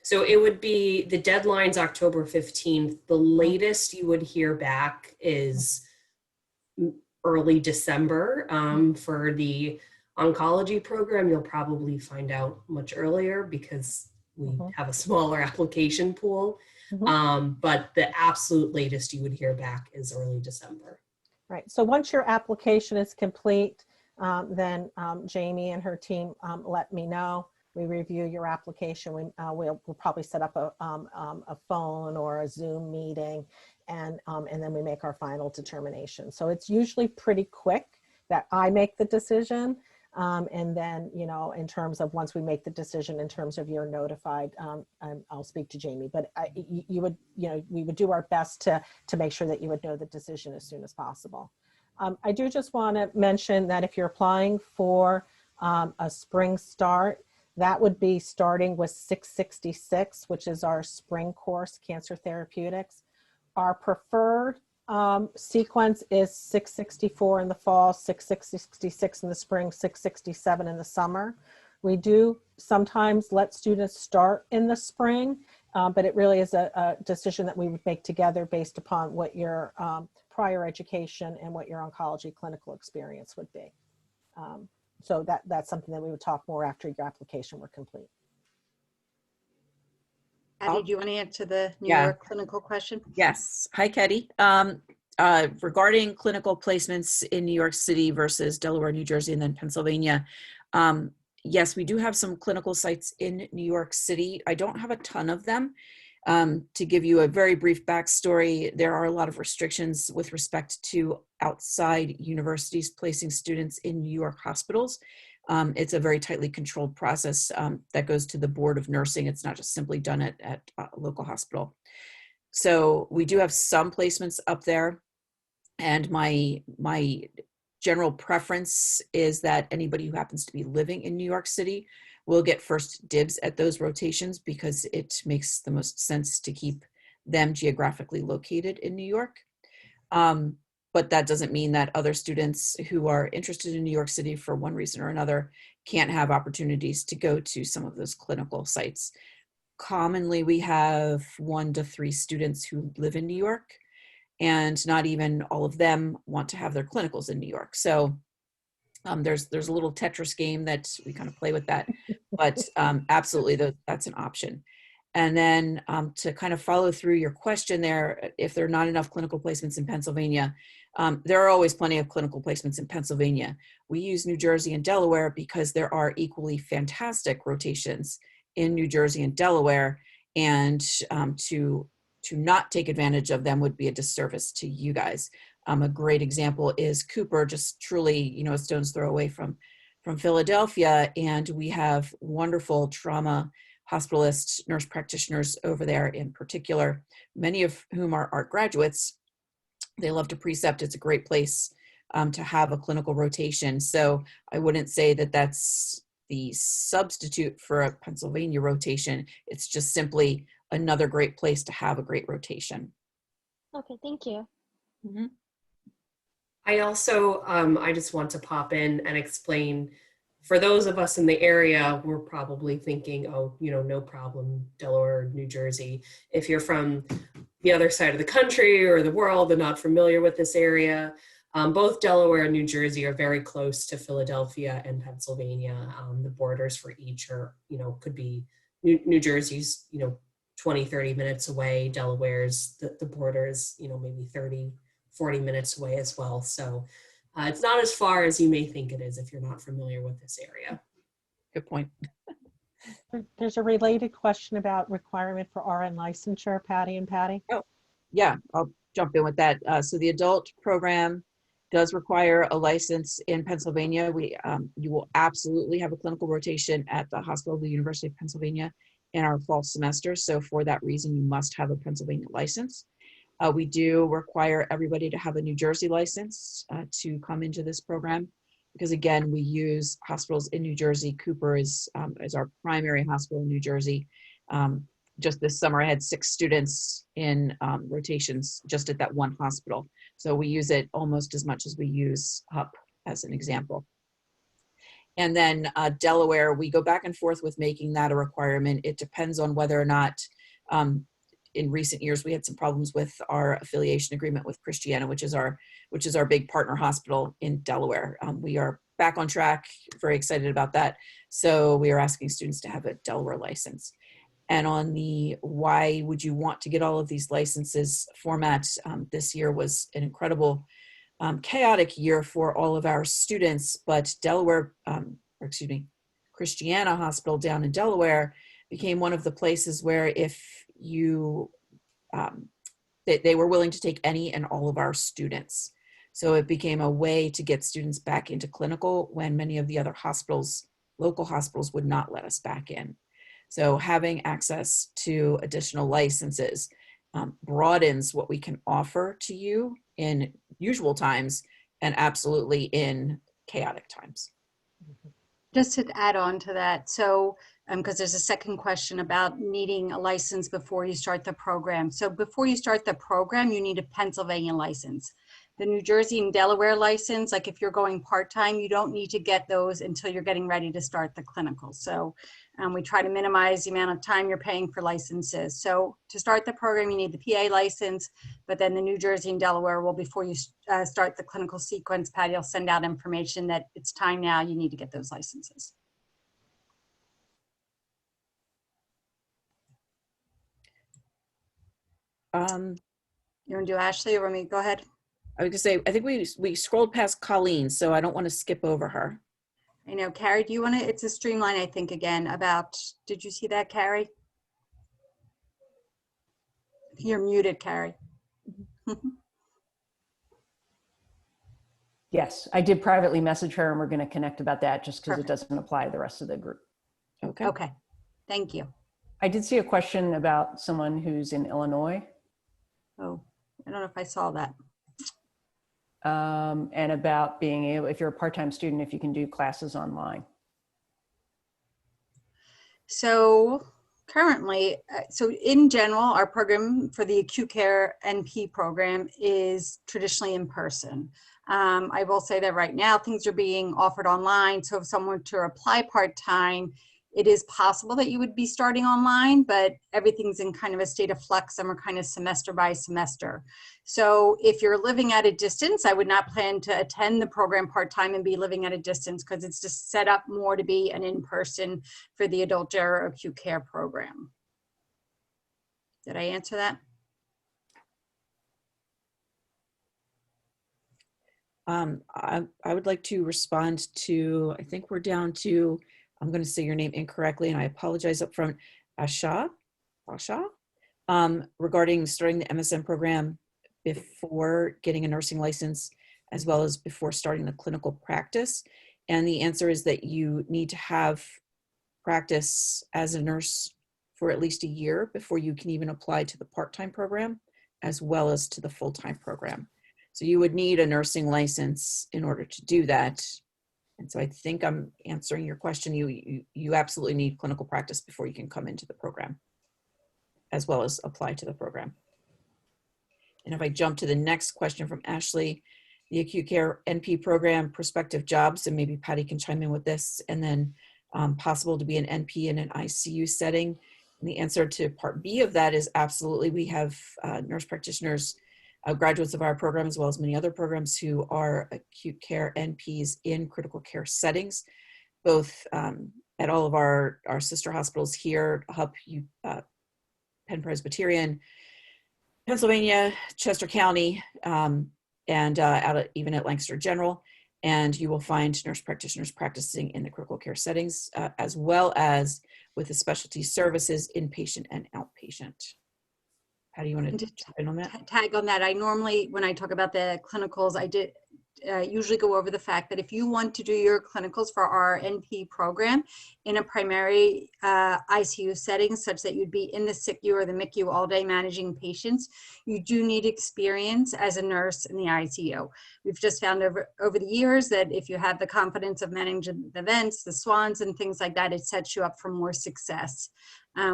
So it would be, the deadline's October 15th. The latest you would hear back is early December. For the oncology program, you'll probably find out much earlier because we have a smaller application pool. But the absolute latest you would hear back is early December. Right. So once your application is complete, then Jamie and her team let me know. We review your application. We'll probably set up a phone or a Zoom meeting, and then we make our final determination. So it's usually pretty quick that I make the decision. And then, you know, in terms of once we make the decision, in terms of you're notified, I'll speak to Jamie, but we would do our best to make sure that you would know the decision as soon as possible. I do just want to mention that if you're applying for a spring start, that would be starting with 666, which is our spring course, Cancer Therapeutics. Our preferred sequence is 664 in the fall, 666 in the spring, 667 in the summer. We do sometimes let students start in the spring, but it really is a decision that we would make together based upon what your prior education and what your oncology clinical experience would be. So that's something that we would talk more after your application were complete. Patty, do you want to answer the New York clinical question? Yes. Hi, Ketty. Regarding clinical placements in New York City versus Delaware, New Jersey, and then Pennsylvania, yes, we do have some clinical sites in New York City. I don't have a ton of them. To give you a very brief backstory, there are a lot of restrictions with respect to outside universities placing students in New York hospitals. It's a very tightly controlled process that goes to the Board of Nursing. It's not just simply done at a local hospital. So we do have some placements up there. And my general preference is that anybody who happens to be living in New York City will get first dibs at those rotations because it makes the most sense to keep them geographically located in New York. But that doesn't mean that other students who are interested in New York City for one reason or another can't have opportunities to go to some of those clinical sites. Commonly, we have 1 to 3 students who live in New York, and not even all of them want to have their clinicals in New York. So there's a little Tetris game that we kind of play with that, but absolutely that's an option. And then to kind of follow through your question there, if there are not enough clinical placements in Pennsylvania, there are always plenty of clinical placements in Pennsylvania. We use New Jersey and Delaware because there are equally fantastic rotations in New Jersey and Delaware, and to not take advantage of them would be a disservice to you guys. A great example is Cooper, just truly, you know, a stone's throw away from Philadelphia, and we have wonderful trauma hospitalist nurse practitioners over there in particular, many of whom are graduates. They love to precept. It's a great place to have a clinical rotation. So I wouldn't say that that's the substitute for a Pennsylvania rotation. It's just simply another great place to have a great rotation. Okay, thank you. Mm-hmm. I also, I just want to pop in and explain, for those of us in the area, we're probably thinking, oh, you know, no problem, Delaware, New Jersey. If you're from the other side of the country or the world and not familiar with this area, both Delaware and New Jersey are very close to Philadelphia and Pennsylvania. The borders for each are, you know, could be New Jersey's, you know, 20-30 minutes away. Delaware's, the border is, maybe 30-40 minutes away as well. So it's not as far as you may think it is if you're not familiar with this area. Good point. There's a related question about requirement for RN licensure, Patty and Patty. Oh, yeah, I'll jump in with that. So the adult program does require a license in Pennsylvania. You will absolutely have a clinical rotation at the hospital of the University of Pennsylvania in our fall semester. So for that reason, you must have a Pennsylvania license. We do require everybody to have a New Jersey license to come into this program, because again, we use hospitals in New Jersey. Cooper is our primary hospital in New Jersey. Just this summer, I had 6 students in rotations just at that one hospital. So we use it almost as much as we use HUP as an example. And then Delaware, we go back and forth with making that a requirement. It depends on whether or not, in recent years, we had some problems with our affiliation agreement with Christiana, which is our big partner hospital in Delaware. We are back on track, very excited about that. So we are asking students to have a Delaware license. And on the why would you want to get all of these licenses format, this year was an incredible chaotic year for all of our students, but Christiana Hospital down in Delaware became one of the places where if you, they were willing to take any and all of our students. So it became a way to get students back into clinical when many of the other hospitals, local hospitals, would not let us back in. So having access to additional licenses broadens what we can offer to you in usual times and absolutely in chaotic times. Just to add on to that, so because there's a second question about needing a license before you start the program. So before you start the program, you need a Pennsylvania license. The New Jersey and Delaware license, like if you're going part-time, you don't need to get those until you're getting ready to start the clinical. So we try to minimize the amount of time you're paying for licenses. So to start the program, you need the PA license, but then the New Jersey and Delaware will, before you start the clinical sequence, Patty will send out information that it's time now, you need to get those licenses. You want to do Ashley or want me to go ahead? I was gonna say, I think we scrolled past Colleen, so I don't want to skip over her. I know, Carrie, do you want to, it's a streamline, I think, again, about, did you see that, Carrie? You're muted, Carrie. Yes, I did privately message her and we're going to connect about that just because it doesn't apply to the rest of the group. Okay, thank you. I did see a question about someone who's in Illinois. Oh, I don't know if I saw that. And about being able, if you're a part-time student, if you can do classes online. So currently, so in general, our program for the acute care NP program is traditionally in person. I will say that right now things are being offered online. So if someone were to apply part-time, it is possible that you would be starting online, but everything's in kind of a state of flux and we're kind of semester by semester. So if you're living at a distance, I would not plan to attend the program part-time and be living at a distance because it's just set up more to be an in-person for the adult gero acute care program. Did I answer that? I would like to respond to, I think we're down to, I'm going to say your name incorrectly and I apologize up front, Asha, regarding starting the MSN program before getting a nursing license, as well as before starting the clinical practice. And the answer is that you need to have practice as a nurse for at least a year before you can even apply to the part-time program, as well as to the full-time program. So you would need a nursing license in order to do that. And so I think I'm answering your question. You absolutely need clinical practice before you can come into the program, as well as apply to the program. And if I jump to the next question from Ashley, the acute care NP program, prospective jobs, and maybe Patty can chime in with this, and then possible to be an NP in an ICU setting. And the answer to part B of that is absolutely. We have nurse practitioners, graduates of our program, as well as many other programs who are acute care NPs in critical care settings, both at all of our sister hospitals here, HUP, Penn Presbyterian, Pennsylvania, Chester County, and even at Lancaster General. And you will find nurse practitioners practicing in the critical care settings, as well as with the specialty services, inpatient and outpatient. How do you want to jump in on that? Tag on that. I normally, when I talk about the clinicals, I did usually go over the fact that if you want to do your clinicals for our NP program in a primary ICU setting, such that you'd be in the SICU or the MICU all day managing patients, you do need experience as a nurse in the ICU. We've just found over the years that if you have the confidence of managing the vents, the swans, and things like that, it sets you up for more success.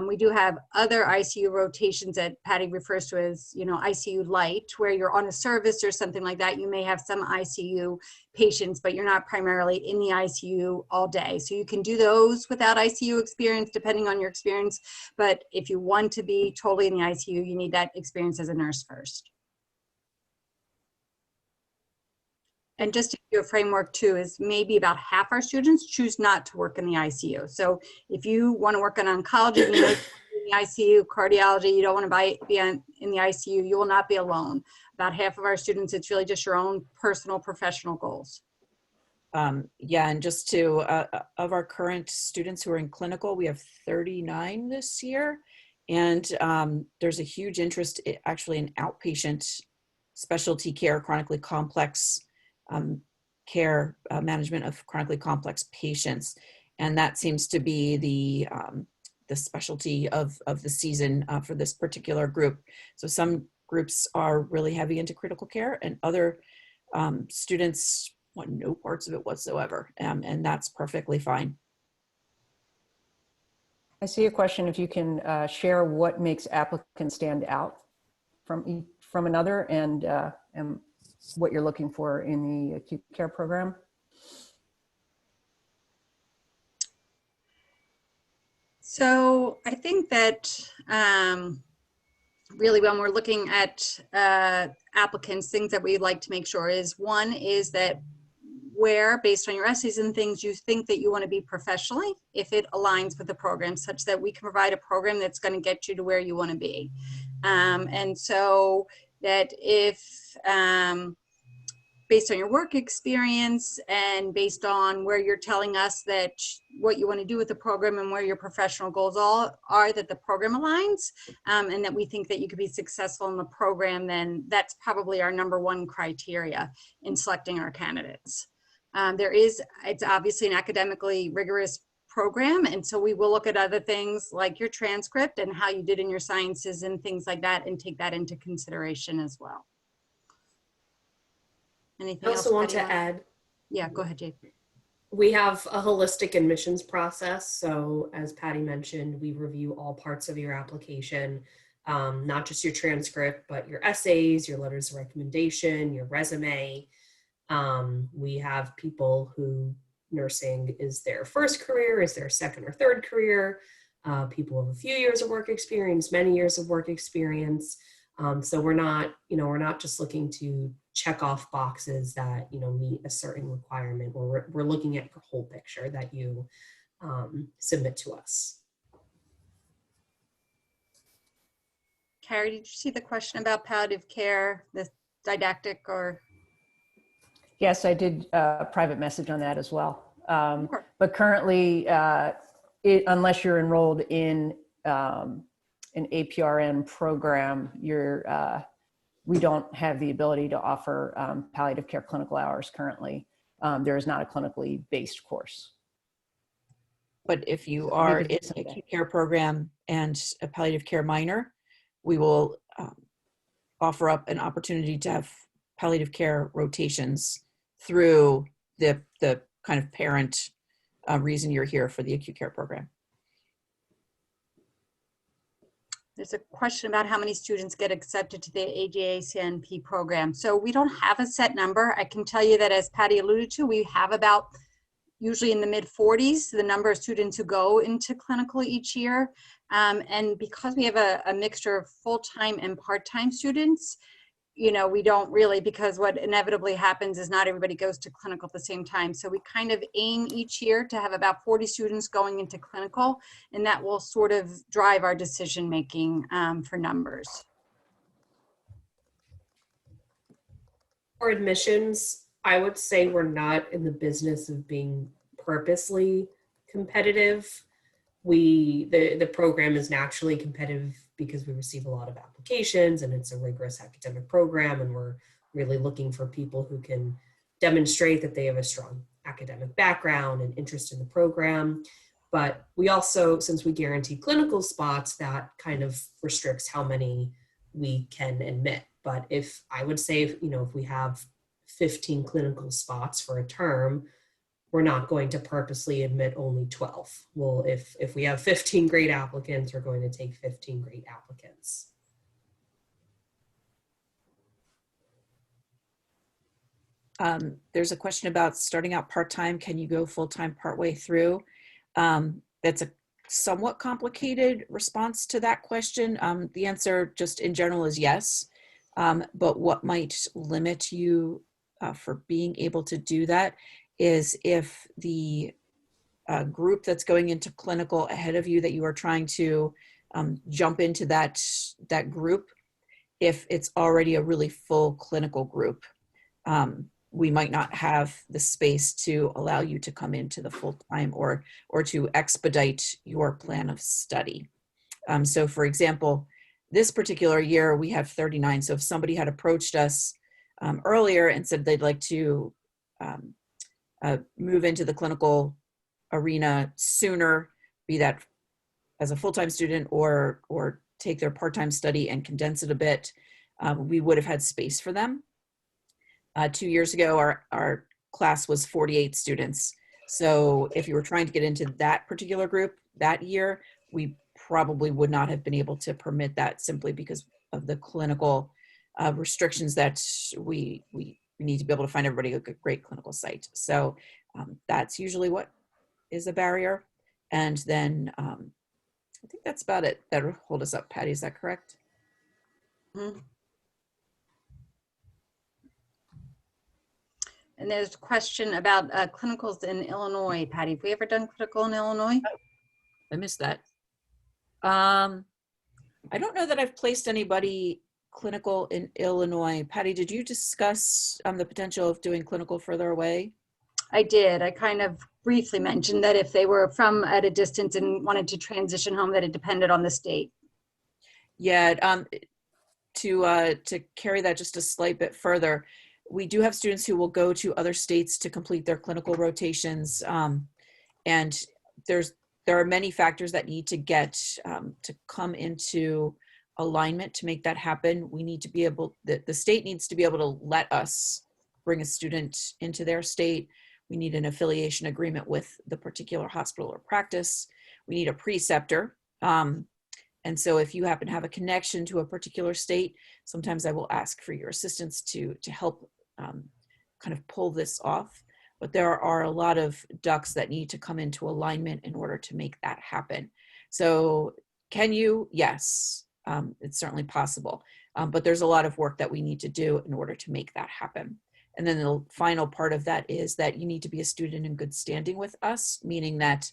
We do have other ICU rotations that Patty refers to as, ICU light, where you're on a service or something like that. You may have some ICU patients, but you're not primarily in the ICU all day. So you can do those without ICU experience, depending on your experience. But if you want to be totally in the ICU, you need that experience as a nurse first. And just to give you a framework too, is maybe about half our students choose not to work in the ICU. So if you want to work in oncology, you know, in the ICU, cardiology, you don't want to be in the ICU, you will not be alone. About half of our students, it's really just your own personal professional goals. Yeah, and just to, of our current students who are in clinical, we have 39 this year. And there's a huge interest actually in outpatient specialty care, chronically complex care, management of chronically complex patients. And that seems to be the specialty of the season for this particular group. So some groups are really heavy into critical care, and other students want no parts of it whatsoever. And that's perfectly fine. I see a question if you can share what makes applicants stand out from another, and what you're looking for in the acute care program. So I think that really when we're looking at applicants, things that we'd like to make sure is, one is that where, based on your essays and things, you think that you want to be professionally, if it aligns with the program, such that we can provide a program that's going to get you to where you want to be. And so that if, based on your work experience and based on where you're telling us that what you want to do with the program and where your professional goals are, that the program aligns, and that we think that you could be successful in the program, then that's probably our #1 criteria in selecting our candidates. It's obviously an academically rigorous program, and so we will look at other things like your transcript and how you did in your sciences and things like that, and take that into consideration as well. Anything else? I also want to add. Yeah, go ahead, Jade. We have a holistic admissions process. So as Patty mentioned, we review all parts of your application, not just your transcript, but your essays, your letters of recommendation, your resume. We have people who nursing is their first career, is their second or third career, people with a few years of work experience, many years of work experience. So we're not just looking to check off boxes that, meet a certain requirement. We're looking at the whole picture that you submit to us. Carrie, did you see the question about palliative care, the didactic or? Yes, I did a private message on that as well. Sure. But currently, unless you're enrolled in an APRN program, we don't have the ability to offer palliative care clinical hours currently. There is not a clinically based course. But if you are in the acute care program and a palliative care minor, we will offer up an opportunity to have palliative care rotations through the kind of parent reason you're here for the acute care program. There's a question about how many students get accepted to the AJA-CNP program. So we don't have a set number. I can tell you that, as Patty alluded to, we have about, usually in the mid-40s, the number of students who go into clinical each year. And because we have a mixture of full-time and part-time students, we don't really, because what inevitably happens is not everybody goes to clinical at the same time. So we kind of aim each year to have about 40 students going into clinical, and that will sort of drive our decision making for numbers. For admissions, I would say we're not in the business of being purposely competitive. The program is naturally competitive because we receive a lot of applications and it's a rigorous academic program, and we're really looking for people who can demonstrate that they have a strong academic background and interest in the program. But we also, since we guarantee clinical spots, that kind of restricts how many we can admit. But if I would say, if we have 15 clinical spots for a term, we're not going to purposely admit only 12. Well, if we have 15 great applicants, we're going to take 15 great applicants. There's a question about starting out part-time. Can you go full-time partway through? That's a somewhat complicated response to that question. The answer just in general is yes. But what might limit you for being able to do that is if the group that's going into clinical ahead of you that you are trying to jump into that group, if it's already a really full clinical group, we might not have the space to allow you to come into the full-time or to expedite your plan of study. So for example, this particular year we have 39. So if somebody had approached us earlier and said they'd like to move into the clinical arena sooner, be that as a full-time student or take their part-time study and condense it a bit, we would have had space for them. 2 years ago, our class was 48 students. So if you were trying to get into that particular group that year, we probably would not have been able to permit that simply because of the clinical restrictions that we need to be able to find everybody a great clinical site. So that's usually what is a barrier. And then I think that's about it that'll hold us up. Patty, is that correct? Mm-hmm. And there's a question about clinicals in Illinois. Patty, have we ever done clinical in Illinois? I missed that. I don't know that I've placed anybody clinical in Illinois. Patty, did you discuss the potential of doing clinical further away? I did. I kind of briefly mentioned that if they were from at a distance and wanted to transition home, that it depended on the state. Yeah, to carry that just a slight bit further, we do have students who will go to other states to complete their clinical rotations. And there are many factors that need to get to come into alignment to make that happen. We need to be able, the state needs to be able to let us bring a student into their state. We need an affiliation agreement with the particular hospital or practice. We need a preceptor. And so if you happen to have a connection to a particular state, sometimes I will ask for your assistance to help kind of pull this off. But there are a lot of ducks that need to come into alignment in order to make that happen. So can you? Yes, it's certainly possible. But there's a lot of work that we need to do in order to make that happen. And then the final part of that is that you need to be a student in good standing with us, meaning that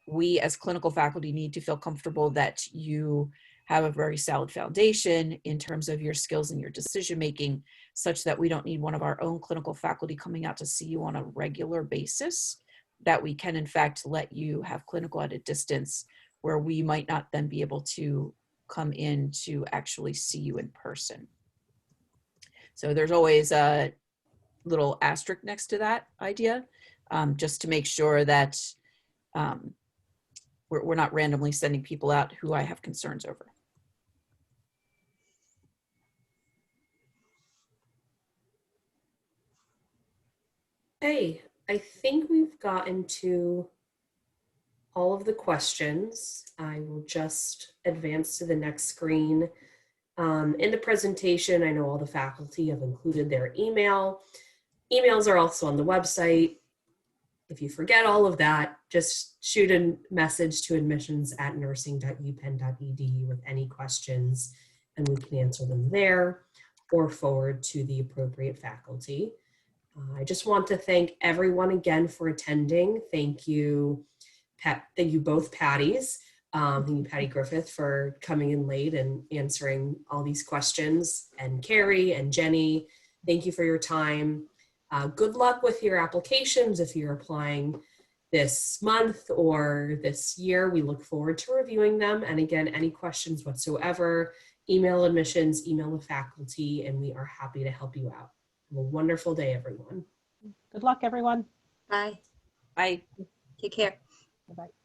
we as clinical faculty need to feel comfortable that you have a very solid foundation in terms of your skills and your decision-making, such that we don't need one of our own clinical faculty coming out to see you on a regular basis, that we can in fact let you have clinical at a distance where we might not then be able to come in to actually see you in person. So there's always a little asterisk next to that idea, just to make sure that we're not randomly sending people out who I have concerns over. Hey, I think we've gotten to all of the questions. I will just advance to the next screen. In the presentation, I know all the faculty have included their email. Emails are also on the website. If you forget all of that, just shoot a message to admissions@nursing.upenn.edu with any questions, and we can answer them there. or forward to the appropriate faculty. I just want to thank everyone again for attending. Thank you, thank you both Patties. Thank you, Patty Griffith, for coming in late and answering all these questions. And Carrie and Jenny, thank you for your time. Good luck with your applications if you're applying this month or this year. We look forward to reviewing them. And again, any questions whatsoever, email admissions, email the faculty, and we are happy to help you out. Have a wonderful day, everyone. Good luck, everyone. Bye. Bye. Take care. Bye-bye.